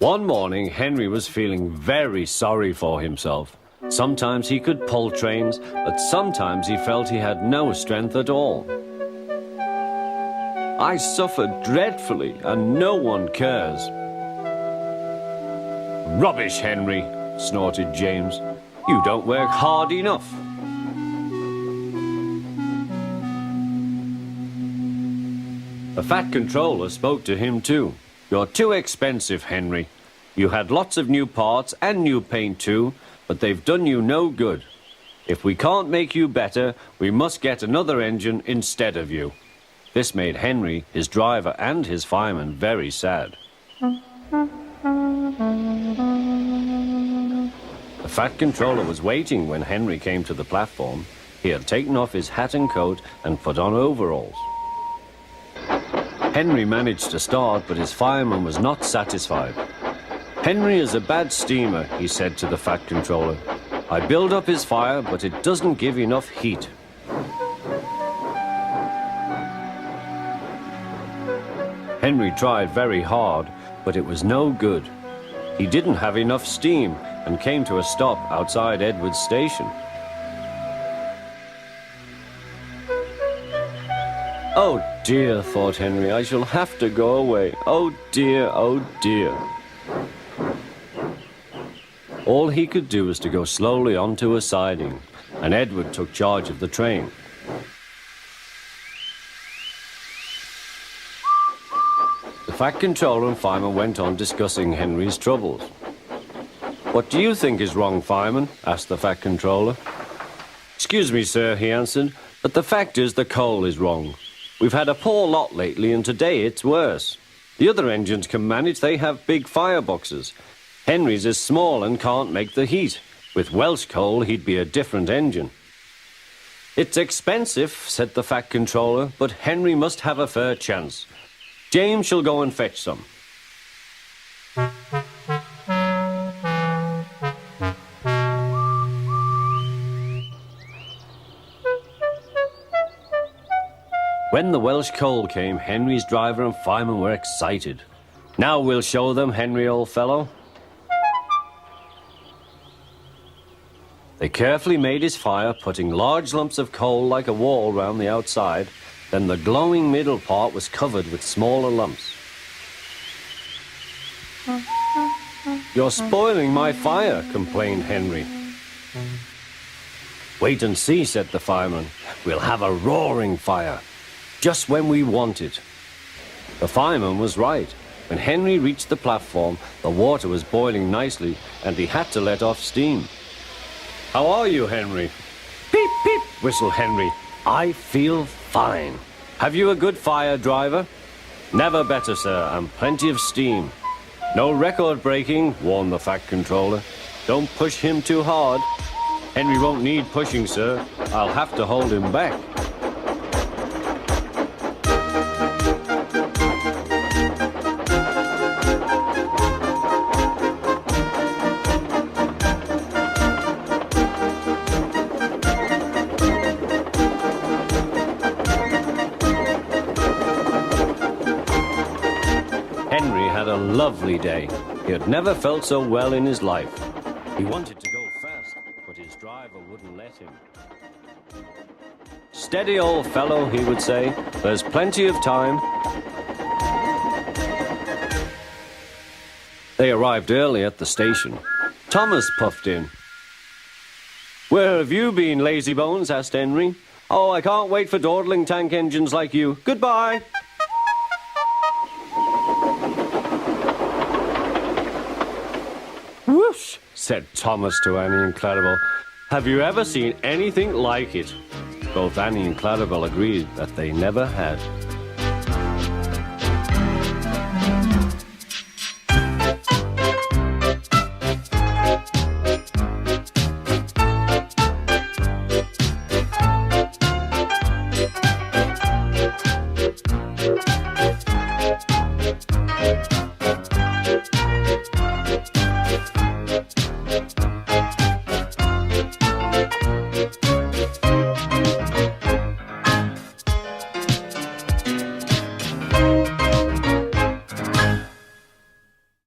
One morning, Henry was feeling very sorry for himself. Sometimes he could pull trains, but sometimes he felt he had no strength at all. I suffer dreadfully, and no one cares. Rubbish, Henry, snorted James. You don't work hard enough. The Fat Controller spoke to him too. You're too expensive, Henry. You had lots of new parts and new paint too, but they've done you no good. If we can't make you better, we must get another engine instead of you. This made Henry, his driver, and his fireman very sad. The Fat Controller was waiting when Henry came to the platform. He had taken off his hat and coat and put on overalls. Henry managed to start, but his fireman was not satisfied. Henry is a bad steamer, he said to the Fat Controller. I build up his fire, but it doesn't give enough heat. Henry tried very hard, but it was no good. He didn't have enough steam and came to a stop outside Edward's station. Oh dear, thought Henry, I shall have to go away. Oh dear, oh dear. All he could do was to go slowly onto a siding, and Edward took charge of the train. The Fat Controller and fireman went on discussing Henry's troubles. What do you think is wrong, fireman? Asked the Fat Controller. Excuse me, sir, he answered, but the fact is the coal is wrong. We've had a poor lot lately, and today it's worse. The other engines can manage, they have big fireboxes. Henry's is small and can't make the heat. With Welsh coal, he'd be a different engine. It's expensive, said the Fat Controller, but Henry must have a fair chance. James shall go and fetch some. When the Welsh coal came, Henry's driver and fireman were excited. Now we'll show them, Henry, old fellow. They carefully made his fire, putting large lumps of coal like a wall round the outside. Then the glowing middle part was covered with smaller lumps. You're spoiling my fire, complained Henry. Wait and see, said the fireman. We'll have a roaring fire. Just when we want it. The fireman was right. When Henry reached the platform, the water was boiling nicely, and he had to let off steam. How are you, Henry? Peep, peep, whistled Henry. I feel fine. Have you a good fire, driver? Never better, sir, and plenty of steam. No record breaking, warned the Fat Controller. Don't push him too hard. Henry won't need pushing, sir. I'll have to hold him back. Henry had a lovely day. He had never felt so well in his life. He wanted to go fast, but his driver wouldn't let him. Steady, old fellow, he would say. There's plenty of time. They arrived early at the station. Thomas puffed in. Where have you been, lazybones? Asked Henry. Oh, I can't wait for dawdling tank engines like you. Goodbye. Whoosh, said Thomas to Annie and Clarabelle. Have you ever seen anything like it? Both Annie and Clarabelle agreed that they never had.